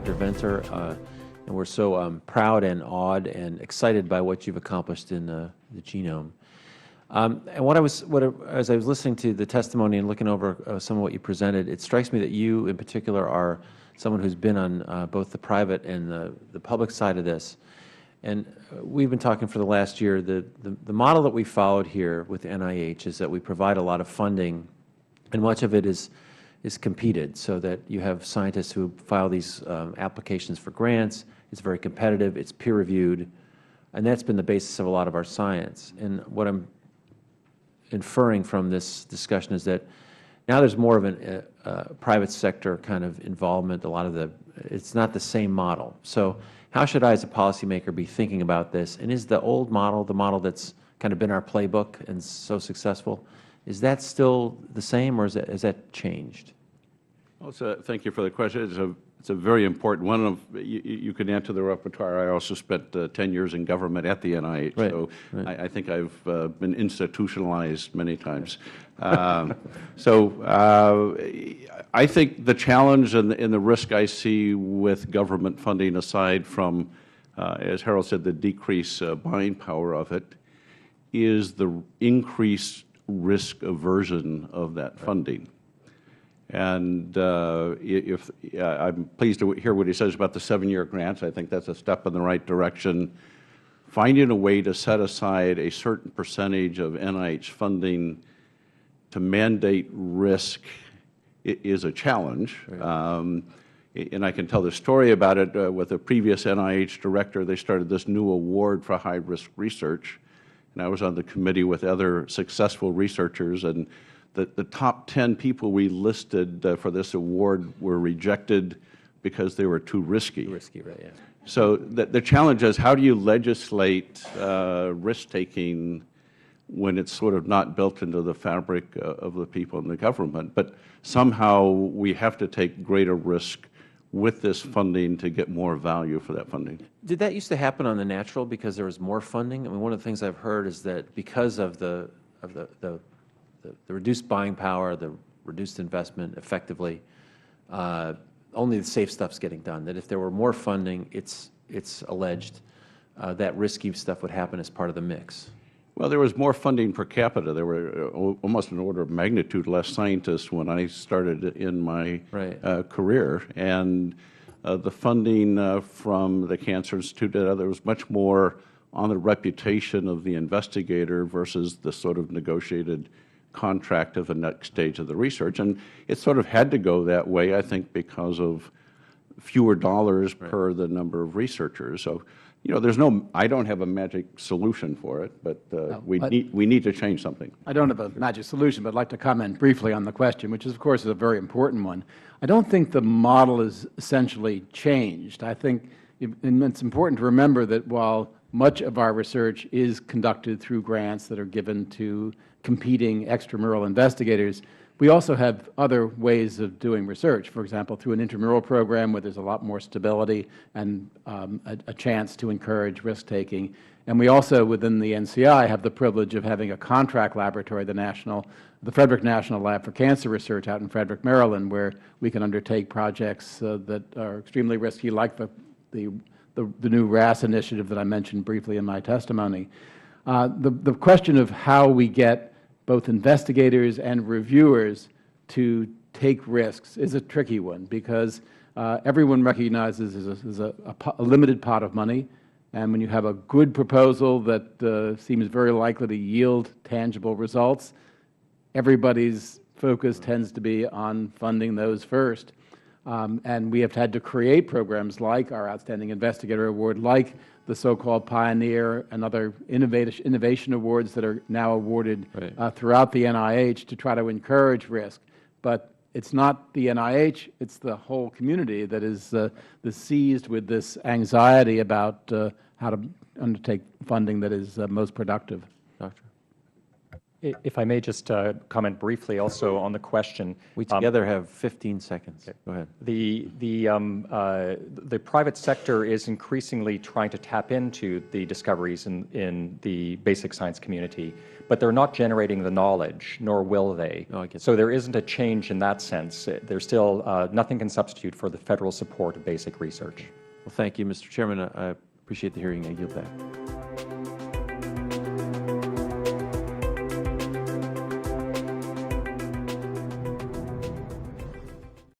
Dr. Venter, and we're so proud and awed and excited by what you've accomplished in the genome. And as I was listening to the testimony and looking over some of what you presented, it strikes me that you, in particular, are someone who's been on both the private and the public side of this. And we've been talking for the last year. The model that we followed here with NIH is that we provide a lot of funding, and much of it is competed, so that you have scientists who file these applications for grants. It's very competitive. It's peer-reviewed, and that's been the basis of a lot of our science. And what I'm inferring from this discussion is that now there's more of a private sector kind of involvement. It's not the same model. So how should I, as a policymaker, be thinking about this? And is the old model, the model that's kind of been our playbook and so successful, is that still the same, or has that changed? Well, thank you for the question. It's a very important one. You can add to the repertoire. I also spent 10 years in government at the NIH, right, so right. I think I've been institutionalized many times. I think the challenge and the risk I see with government funding, aside from, as Harold said, the decreased buying power of it, is the increased risk aversion of that funding. And I'm pleased to hear what he says about the 7-year grants. I think that's a step in the right direction. Finding a way to set aside a certain percentage of NIH funding to mandate risk is a challenge. Right. And I can tell the story about it. With a previous NIH director, they started this new award for high-risk research. And I was on the committee with other successful researchers, and the top 10 people we listed for this award were rejected because they were too risky. Too risky, right, yeah. So the challenge is, how do you legislate risk-taking when it's sort of not built into the fabric of the people in the government? But somehow we have to take greater risk with this funding to get more value for that funding. Did that used to happen on the natural because there was more funding? I mean, one of the things I've heard is that because of the reduced buying power, the reduced investment, effectively, only the safe stuff's getting done. That if there were more funding, it's alleged that risky stuff would happen as part of the mix. Well, there was more funding per capita. There were almost an order of magnitude less scientists when I started in my career. And the funding from the Cancer Institute, there was much more on the reputation of the investigator versus the sort of negotiated contract of the next stage of the research. And it sort of had to go that way, I think, because of fewer dollars per the number of researchers. So, you know, I don't have a magic solution for it, but we need to change something. I don't have a magic solution, but I'd like to comment briefly on the question, which is, of course, a very important one. I don't think the model is essentially changed. I think it's important to remember that while much of our research is conducted through grants that are given to competing extramural investigators, we also have other ways of doing research, for example, through an intramural program where there's a lot more stability and a chance to encourage risk-taking. And we also, within the NCI, have the privilege of having a contract laboratory, the Frederick National Lab for Cancer Research out in Frederick, Maryland, where we can undertake projects that are extremely risky, like the new RAS initiative that I mentioned briefly in my testimony. The question of how we get both investigators and reviewers to take risks is a tricky one, because everyone recognizes there's a limited pot of money, and when you have a good proposal that seems very likely to yield tangible results, everybody's focus tends to be on funding those first. And we have had to create programs like our Outstanding Investigator Award, like the so-called Pioneer and other innovation awards that are now awarded throughout the NIH to try to encourage risk. But it's not the NIH, it's the whole community that is seized with this anxiety about how to undertake funding that is most productive. Doctor? If I may just comment briefly also on the question. We together have 15 seconds. Okay. Go ahead. The private sector is increasingly trying to tap into the discoveries in the basic science community, but they're not generating the knowledge, nor will they. Oh, I get so there isn't a change in that sense. There's still nothing can substitute for the federal support of basic research. Well, thank you, Mr. Chairman. I appreciate the hearing. I yield back.